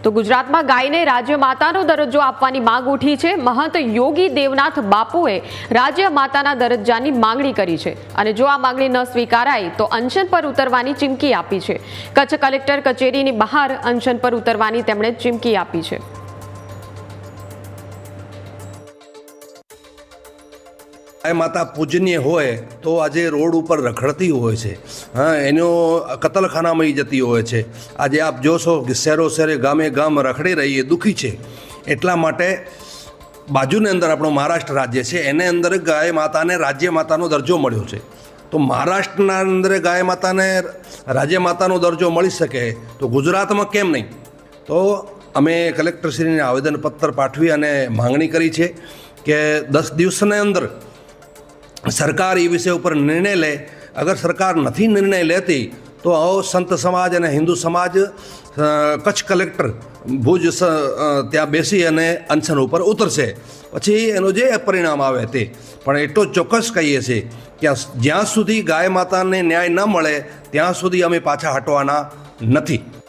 તો ગુજરાતમાં ગાયને રાજ્ય માતાનો દરજ્જો આપવાની માંગ ઉઠી છે। મહંત યોગી દેવનાથ બાપુએ રાજ્ય માતાના દરજ્જાની માંગણી કરી છે અને જો આ માંગણી ન સ્વીકારાય તો અનશન પર ઉતરવાની ચીમકી આપી છે। કચ્છ કલેક્ટર કચેરીની બહાર અનશન પર ઉતરવાની તેમણે ચીમકી આપી છે। गाय माता पूजनीय होय तो आज रोड पर रखड़ती होय छे। हाँ, एनो कतलखाना में जती होय छे। आज आप जोशो कि शहरों शहरे गामे गाम रखड़ी रही है, दुखी छे। एटला माटे बाजूने अंदर आपणो महाराष्ट्र राज्य छे, एने अंदर गाय माताने राज्य मातानो दर्जो मळ्यो छे। तो महाराष्ट्रना अंदर गाय माताने राज्य मातानो दर्जो मळी शके तो गुजरातमां केम नहीं? तो अमे कलेक्टरश्रीने आवेदनपत्र पाठवी अने मांगणी करी छे के 10 दिवसने अंदर सरकार ये विषय पर निर्णय ले। अगर सरकार नहीं निर्णय लेती तो संत समाज और हिंदू समाज कच्छ कलेक्टर भुज त्या बेसी अने अनशन पर उतरशे। पछी एनो जे परिणाम आवे ते पण एटलो चोक्कस कहीए छे कि ज्यां सुधी गाय माता ने न्याय न मळे त्यां सुधी अमे पाछा हटवाना नथी।